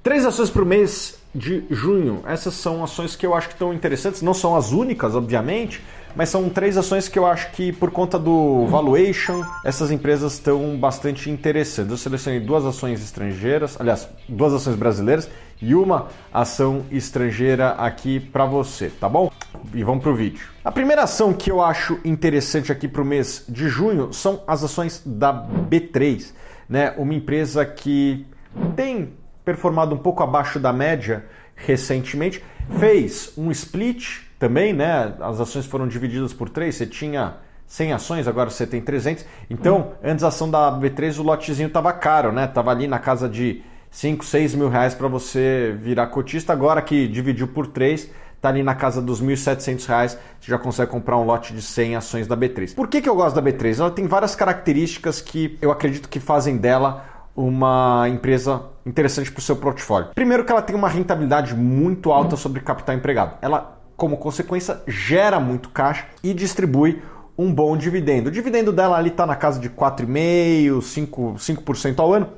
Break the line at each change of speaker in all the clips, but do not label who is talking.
3 ações para o mês de junho. Essas são ações que eu acho que estão interessantes, não são as únicas, obviamente, mas são 3 ações que eu acho que por conta do valuation, essas empresas estão bastante interessantes. Eu selecionei 2 ações estrangeiras, aliás, 2 ações brasileiras e uma ação estrangeira aqui para você, tá bom? E vamos pro vídeo. A primeira ação que eu acho interessante aqui para o mês de junho são as ações da B3, né? Uma empresa que tem performado um pouco abaixo da média recentemente, fez um split também, né? As ações foram divididas por 3, você tinha 100 ações, agora você tem 300. Então, antes a ação da B3, o lotezinho estava caro, né? Tava ali na casa de 5, 6 mil reais para você virar cotista. Agora que dividiu por 3, tá ali na casa dos R$ 1.700, você já consegue comprar um lote de 100 ações da B3. Por que eu gosto da B3? Ela tem várias características que eu acredito que fazem dela uma empresa interessante para o seu portfólio. Primeiro que ela tem uma rentabilidade muito alta sobre capital empregado. Ela, como consequência, gera muito caixa e distribui um bom dividendo. O dividendo dela ali está na casa de 4,5%, 5% ao ano.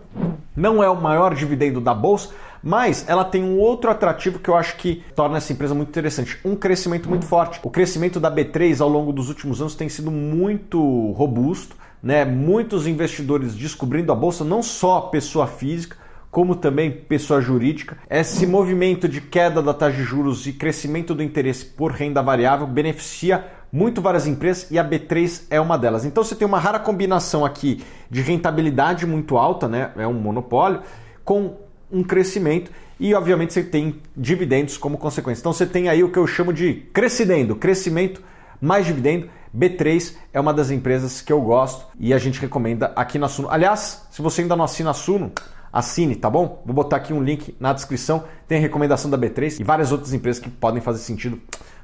Não é o maior dividendo da bolsa, mas ela tem um outro atrativo que eu acho que torna essa empresa muito interessante. Um crescimento muito forte. O crescimento da B3 ao longo dos últimos anos tem sido muito robusto, né? Muitos investidores descobrindo a bolsa, não só pessoa física, como também pessoa jurídica. Esse movimento de queda da taxa de juros e crescimento do interesse por renda variável beneficia muito várias empresas e a B3 é uma delas. Então você tem uma rara combinação aqui de rentabilidade muito alta, né? É um monopólio, com um crescimento e obviamente você tem dividendos como consequência. Então você tem aí o que eu chamo de crescimento mais dividendo. B3 é uma das empresas que eu gosto e a gente recomenda aqui na Suno. Aliás, se você ainda não assina a Suno, assine, tá bom? Vou botar aqui um link na descrição, tem a recomendação da B3 e várias outras empresas que podem fazer sentido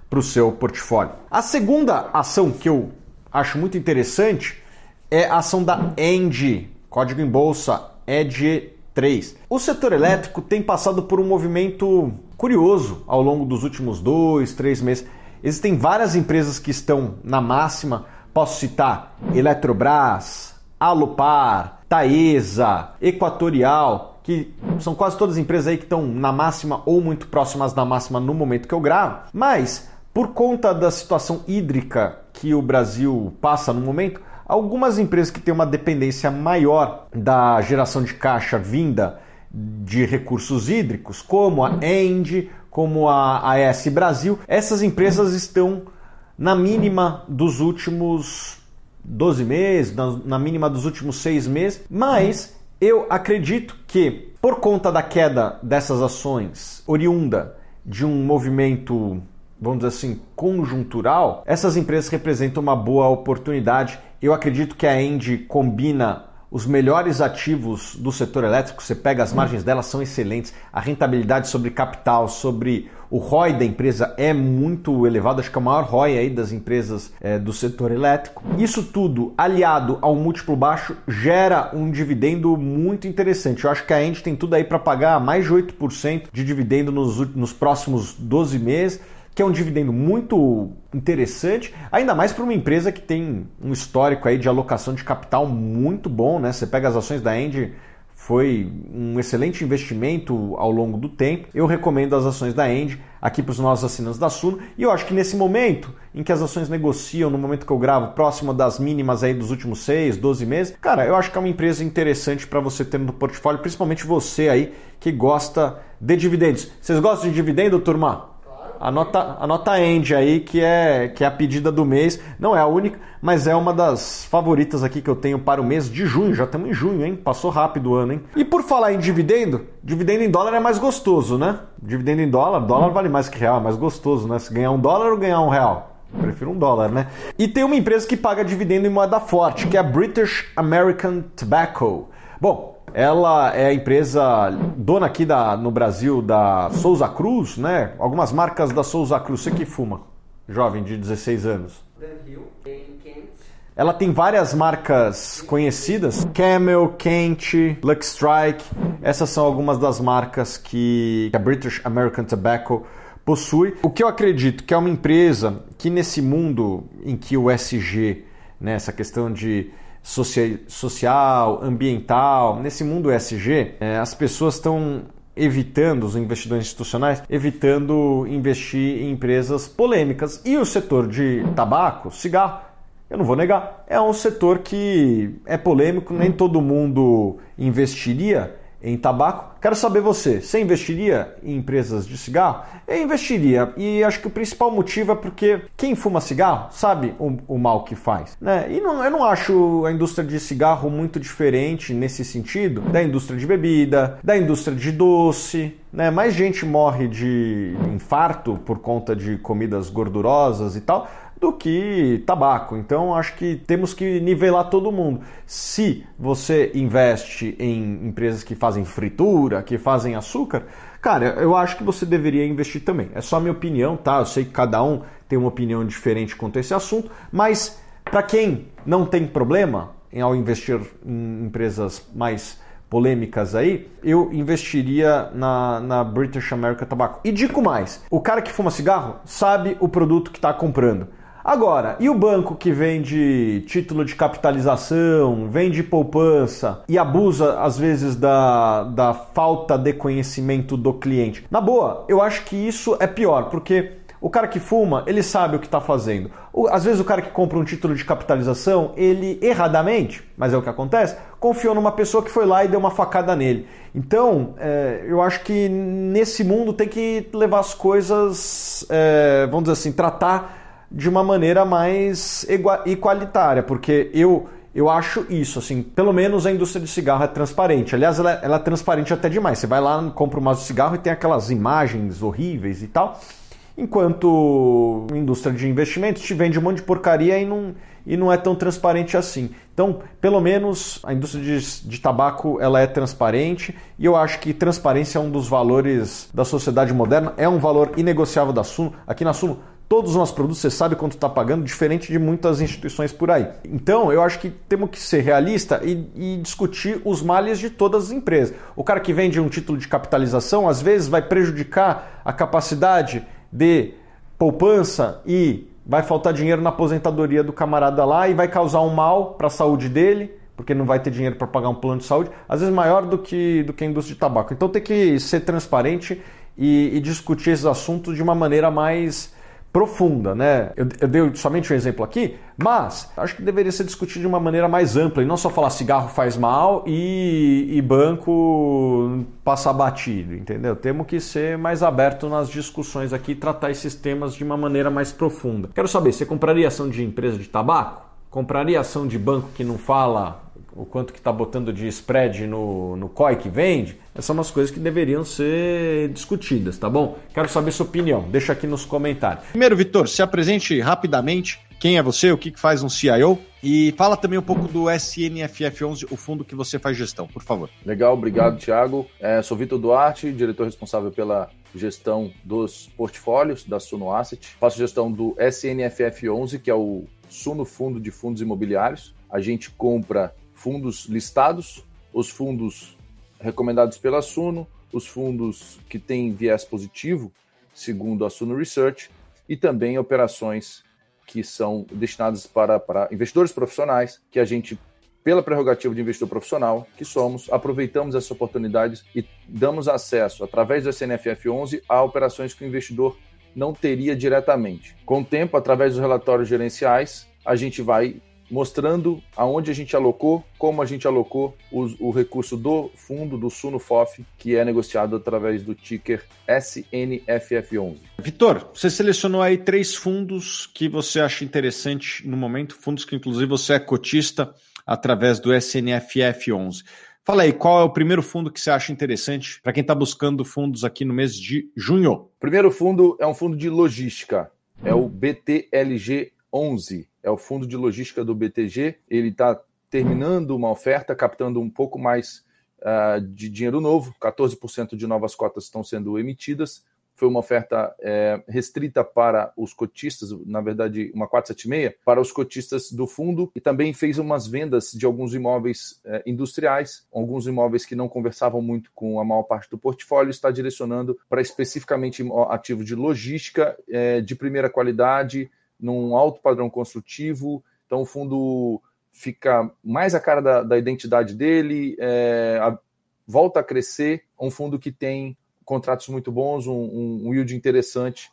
para o seu portfólio. A segunda ação que eu acho muito interessante é a ação da ENGIE, código em bolsa EDG3. O setor elétrico tem passado por um movimento curioso ao longo dos últimos 2, 3 meses. Existem várias empresas que estão na máxima, posso citar Eletrobras, Alupar, Taesa, Equatorial, que são quase todas empresas aí que estão na máxima ou muito próximas da máxima no momento que eu gravo, mas por conta da situação hídrica que o Brasil passa no momento, algumas empresas que têm uma dependência maior da geração de caixa vinda de recursos hídricos, como a ENGIE, como a AES Brasil, essas empresas estão na mínima dos últimos 12 meses, na mínima dos últimos 6 meses, mas eu acredito que por conta da queda dessas ações oriunda de um movimento, vamos dizer assim, conjuntural, essas empresas representam uma boa oportunidade. Eu acredito que a ENGIE combina os melhores ativos do setor elétrico, você pega as margens delas, são excelentes, a rentabilidade sobre capital, sobre o ROI da empresa é muito elevado, acho que é o maior ROI aí das empresas do setor elétrico. Isso tudo, aliado a um múltiplo baixo, gera um dividendo muito interessante. Eu acho que a ENGIE tem tudo aí para pagar mais de 8% de dividendo nos próximos 12 meses, que é um dividendo muito interessante, ainda mais para uma empresa que tem um histórico aí de alocação de capital muito bom, né? Você pega as ações da ENGIE, foi um excelente investimento ao longo do tempo. Eu recomendo as ações da ENGIE aqui para os nossos assinantes da Suno, e eu acho que nesse momento em que as ações negociam, no momento que eu gravo, próximo das mínimas aí dos últimos 6, 12 meses, cara, eu acho que é uma empresa interessante para você ter no portfólio, principalmente você aí que gosta de dividendos. Vocês gostam de dividendo, turma? Anota a ENGIE aí, que é a pedida do mês. Não é a única, mas é uma das favoritas aqui que eu tenho para o mês de junho. Já estamos em junho, hein? Passou rápido o ano, hein? E por falar em dividendo, dividendo em dólar é mais gostoso, né? Dividendo em dólar vale mais que real, é mais gostoso, né? Se ganhar $1 ou ganhar R$1. Prefiro $1, né? E tem uma empresa que paga dividendo em moeda forte, que é a British American Tobacco. Bom, ela é a empresa dona aqui no Brasil da Souza Cruz, né? Algumas marcas da Souza Cruz. Você que fuma, jovem de 16 anos. Ela tem várias marcas conhecidas. Camel, Kent, Lucky Strike. Essas são algumas das marcas que a British American Tobacco possui. O que eu acredito que é uma empresa que nesse mundo em que o ESG, né, essa questão de social, ambiental, nesse mundo ESG, as pessoas estão evitando, os investidores institucionais, evitando investir em empresas polêmicas. E o setor de tabaco, cigarro, eu não vou negar, é um setor que é polêmico, nem todo mundo investiria em tabaco. Quero saber você investiria em empresas de cigarro? Eu investiria, e acho que o principal motivo é porque quem fuma cigarro sabe o mal que faz, né? E eu não acho a indústria de cigarro muito diferente nesse sentido da indústria de bebida, da indústria de doce, né? Mais gente morre de infarto por conta de comidas gordurosas e tal do que tabaco. Então acho que temos que nivelar todo mundo. Se você investe em empresas que fazem fritura, que fazem açúcar, cara, eu acho que você deveria investir também. É só a minha opinião, tá? Eu sei que cada um tem uma opinião diferente quanto a esse assunto, mas para quem não tem problema ao investir em empresas mais polêmicas aí, eu investiria na British American Tobacco. E digo mais, o cara que fuma cigarro sabe o produto que está comprando. Agora, e o banco que vende título de capitalização, vende poupança e abusa, às vezes, da falta de conhecimento do cliente? Na boa, eu acho que isso é pior, porque o cara que fuma, ele sabe o que está fazendo. Às vezes o cara que compra um título de capitalização, ele erradamente, mas é o que acontece, confiou numa pessoa que foi lá e deu uma facada nele. Então, eu acho que nesse mundo tem que levar as coisas, vamos dizer assim, tratar de uma maneira mais igualitária, porque eu acho isso, assim, pelo menos a indústria de cigarro é transparente. Aliás, ela é transparente até demais. Você vai lá, compra um maço de cigarro e tem aquelas imagens horríveis e tal, enquanto a indústria de investimentos te vende um monte de porcaria e não é tão transparente assim. Então, pelo menos a indústria de tabaco ela é transparente, e eu acho que transparência é um dos valores da sociedade moderna, é um valor inegociável da Suno. Aqui na Suno, todos os nossos produtos, você sabe quanto está pagando, diferente de muitas instituições por aí. Então, eu acho que temos que ser realista e discutir os males de todas as empresas. O cara que vende um título de capitalização, às vezes, vai prejudicar a capacidade de poupança e vai faltar dinheiro na aposentadoria do camarada lá e vai causar um mal para a saúde dele, porque não vai ter dinheiro para pagar um plano de saúde, às vezes maior do que a indústria de tabaco. Então, tem que ser transparente e discutir esses assuntos de uma maneira mais profunda, né? Eu dei somente um exemplo aqui, mas acho que deveria ser discutido de uma maneira mais ampla e não só falar cigarro faz mal e banco passar batido, entendeu? Temos que ser mais aberto nas discussões aqui e tratar esses temas de uma maneira mais profunda. Quero saber, você compraria ação de empresa de tabaco? Compraria ação de banco que não fala o quanto que está botando de spread no COI que vende? Essas são umas coisas que deveriam ser discutidas, tá bom? Quero saber sua opinião, deixa aqui nos comentários. Primeiro, Vitor, se apresente rapidamente. Quem é você, o que faz um CIO? E fala também um pouco do SNFF11, o fundo que você faz gestão, por favor.
Legal, obrigado, Thiago. Sou Vitor Duarte, diretor responsável pela gestão dos portfólios da Suno Asset. Faço gestão do SNFF11, que é o Suno Fundo de Fundos Imobiliários. A gente compra fundos listados, os fundos recomendados pela Suno, os fundos que têm viés positivo, segundo a Suno Research, e também operações que são destinadas para investidores profissionais, que a gente, pela prerrogativa de investidor profissional que somos, aproveitamos essa oportunidade e damos acesso, através do SNFF11, a operações que o investidor não teria diretamente. Com o tempo, através dos relatórios gerenciais, a gente vai mostrando aonde a gente alocou, como a gente alocou o recurso do fundo, do Suno FOF, que é negociado através do ticker SNFF11.
Vitor, você selecionou aí 3 fundos que você acha interessante no momento, fundos que inclusive você é cotista através do SNFF11. Fala aí, qual é o primeiro fundo que você acha interessante para quem está buscando fundos aqui no mês de junho?
O primeiro fundo é um fundo de logística, é o BTLG11. É o fundo de logística do BTG, ele está terminando uma oferta, captando um pouco mais de dinheiro novo, 14% de novas cotas estão sendo emitidas, foi uma oferta restrita para os cotistas, na verdade uma 476, para os cotistas do fundo, e também fez umas vendas de alguns imóveis industriais, alguns imóveis que não conversavam muito com a maior parte do portfólio, está direcionando para especificamente ativos de logística de primeira qualidade, num alto padrão construtivo. Então o fundo fica mais a cara da identidade dele, volta a crescer, um fundo que tem contratos muito bons, um yield interessante,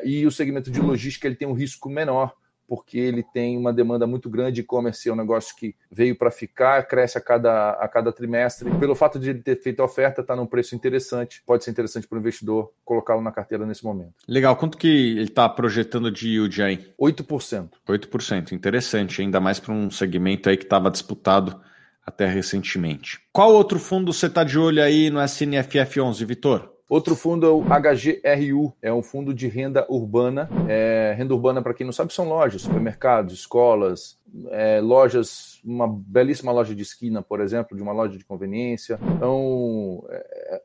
e o segmento de logística ele tem um risco menor, porque ele tem uma demanda muito grande. E-commerce é um negócio que veio para ficar, cresce a cada trimestre. Pelo fato de ele ter feito a oferta, está num preço interessante, pode ser interessante para o investidor colocá-lo na carteira nesse momento.
Legal. Quanto que ele está projetando de yield aí?
8%.
8%. Interessante, ainda mais para um segmento aí que estava disputado até recentemente. Qual outro fundo você está de olho aí no SNFF 11, Vitor?
Outro fundo é o HGRU, é um fundo de renda urbana. Renda urbana, para quem não sabe, são lojas, supermercados, escolas, lojas, uma belíssima loja de esquina, por exemplo, de uma loja de conveniência. Então,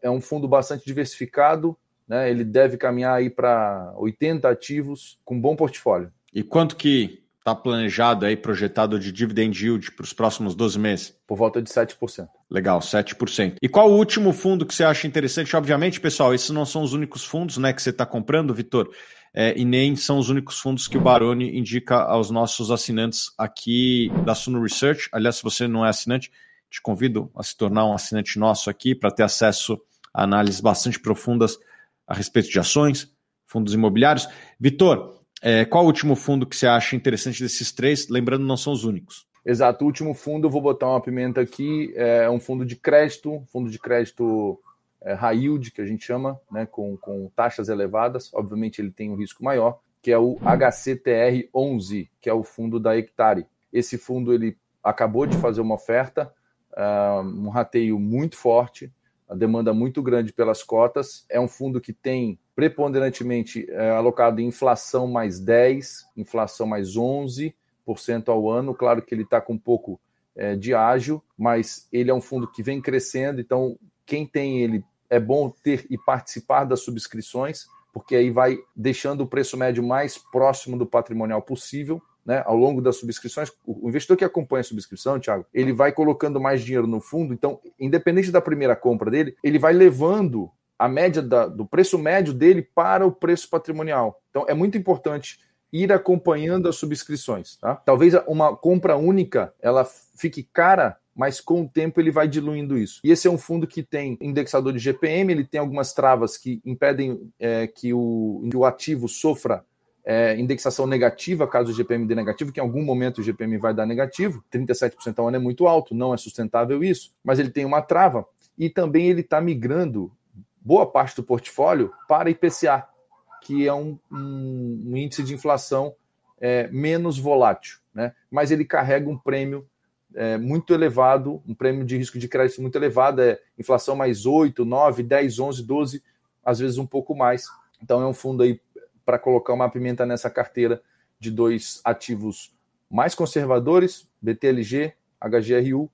é um fundo bastante diversificado, né? Ele deve caminhar aí para 80 ativos com bom portfólio.
E quanto que está planejado aí, projetado de dividend yield para os próximos 12 meses?
Por volta de 7%.
Legal, 7%. E qual o último fundo que você acha interessante? Obviamente, pessoal, esses não são os únicos fundos, né, que você está comprando, Vitor, e nem são os únicos fundos que o Baroni indica aos nossos assinantes aqui da Suno Research. Aliás, se você não é assinante, te convido a se tornar um assinante nosso aqui para ter acesso a análises bastante profundas a respeito de ações, fundos imobiliários. Vitor, qual o último fundo que você acha interessante desses três? Lembrando, não são os únicos.
Exato, o último fundo, eu vou botar uma pimenta aqui, é um fundo de crédito high yield, que a gente chama, né, com taxas elevadas. Obviamente ele tem um risco maior, que é o HCTR 11, que é o fundo da Hectare. Esse fundo ele acabou de fazer uma oferta, um rateio muito forte, a demanda muito grande pelas cotas. É um fundo que tem preponderantemente alocado em inflação mais 10, inflação mais 11% ao ano. Claro que ele está com um pouco de ágio, mas ele é um fundo que vem crescendo, então quem tem ele é bom ter e participar das subscrições, porque aí vai deixando o preço médio mais próximo do patrimonial possível, né, ao longo das subscrições. O investidor que acompanha a subscrição, Thiago, ele vai colocando mais dinheiro no fundo, então, independente da primeira compra dele, ele vai levando a média do preço médio dele para o preço patrimonial. Então, é muito importante ir acompanhando as subscrições. Tá? Talvez uma compra única ela fique cara, mas com o tempo ele vai diluindo isso. E esse é um fundo que tem indexador de GPM, ele tem algumas travas que impedem que o ativo sofra indexação negativa, caso o GPM dê negativo, que em algum momento o GPM vai dar negativo. 37% ao ano é muito alto, não é sustentável isso, mas ele tem uma trava e também ele está migrando boa parte do portfólio para IPCA, que é um índice de inflação menos volátil, né? Mas ele carrega um prêmio muito elevado, um prêmio de risco de crédito muito elevado, inflação mais 8, 9, 10, 11, 12, às vezes um pouco mais. Então é um fundo aí para colocar uma pimenta nessa carteira de dois ativos mais conservadores, BTLG, HGRU,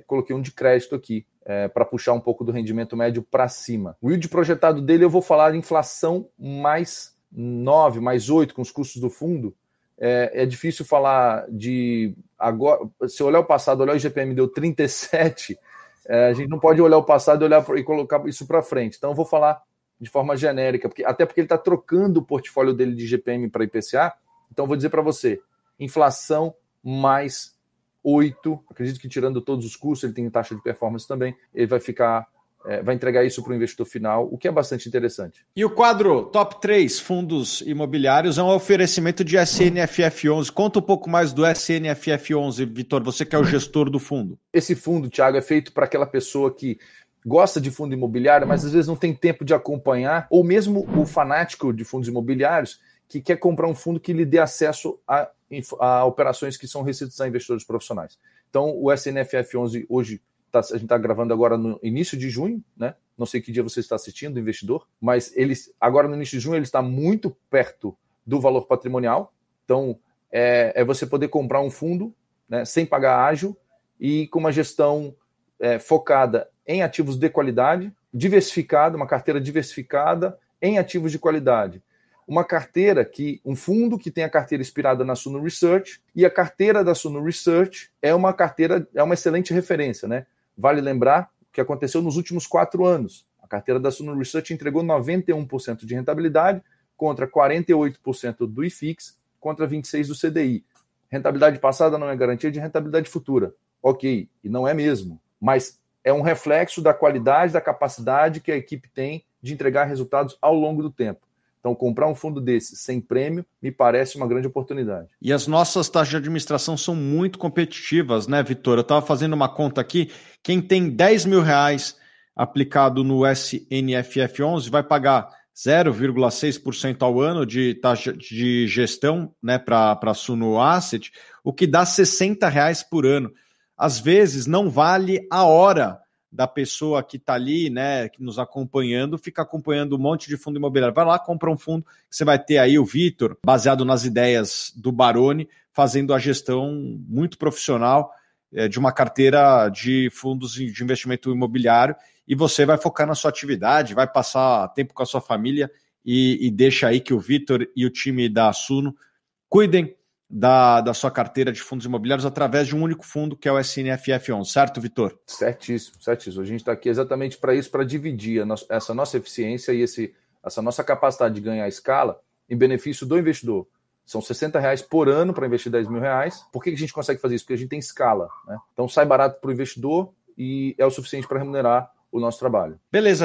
coloquei um de crédito aqui, para puxar um pouco do rendimento médio para cima. O yield projetado dele, eu vou falar de inflação mais 9, mais 8, com os custos do fundo. É difícil falar de... agora. Se olhar o passado, olhar o IGPM deu 37, a gente não pode olhar o passado e colocar isso para frente. Então eu vou falar de forma genérica, até porque ele está trocando o portfólio dele de IGPM para IPCA. Então eu vou dizer para você, inflação mais 8, acredito que tirando todos os custos, ele tem taxa de performance também, ele vai entregar isso para o investidor final, o que é bastante interessante.
E o quadro Top 3 Fundos Imobiliários é um oferecimento de SNFF 11. Conta um pouco mais do SNFF 11, Vitor, você que é o gestor do fundo.
Esse fundo, Thiago, é feito para aquela pessoa que gosta de fundo imobiliário, mas às vezes não tem tempo de acompanhar, ou mesmo o fanático de fundos imobiliários que quer comprar um fundo que lhe dê acesso a operações que são restritas a investidores profissionais. Então, o SNFF 11 hoje, a gente está gravando agora no início de junho, né? Não sei que dia você está assistindo, investidor, mas agora no início de junho ele está muito perto do valor patrimonial. Então, você poder comprar um fundo, né, sem pagar ágio e com uma gestão focada em ativos de qualidade, diversificada, uma carteira diversificada em ativos de qualidade. Um fundo que tem a carteira inspirada na Suno Research, e a carteira da Suno Research é uma excelente referência, né? Vale lembrar o que aconteceu nos últimos 4 anos. A carteira da Suno Research entregou 91% de rentabilidade contra 48% do IFIX, contra 26% do CDI. Rentabilidade passada não é garantia de rentabilidade futura. Ok, e não é mesmo. Mas é um reflexo da qualidade, da capacidade que a equipe tem de entregar resultados ao longo do tempo. Então, comprar um fundo desse sem prêmio me parece uma grande oportunidade.
E as nossas taxas de administração são muito competitivas, né, Vitor? Eu estava fazendo uma conta aqui, quem tem R$10 mil aplicado no SNFF11 vai pagar 0,6% ao ano de taxa de gestão, né, para a Suno Asset, o que dá R$60 por ano. Às vezes não vale a hora da pessoa que está ali, né, que nos acompanhando, fica acompanhando um monte de fundo imobiliário. Vai lá, compra um fundo, que você vai ter aí o Vitor, baseado nas ideias do Baroni, fazendo a gestão muito profissional de uma carteira de fundos de investimento imobiliário, e você vai focar na sua atividade, vai passar tempo com a sua família e deixa aí que o Vitor e o time da Suno cuidem da sua carteira de fundos imobiliários através de um único fundo, que é o SNFF11, certo, Vitor?
Certíssimo, certíssimo. A gente está aqui exatamente para isso, para dividir essa nossa eficiência e essa nossa capacidade de ganhar escala em benefício do investidor. São R$60 por ano para investir R$10 mil. Por que a gente consegue fazer isso? Porque a gente tem escala, né? Então sai barato para o investidor e é o suficiente para remunerar o nosso trabalho.
Beleza.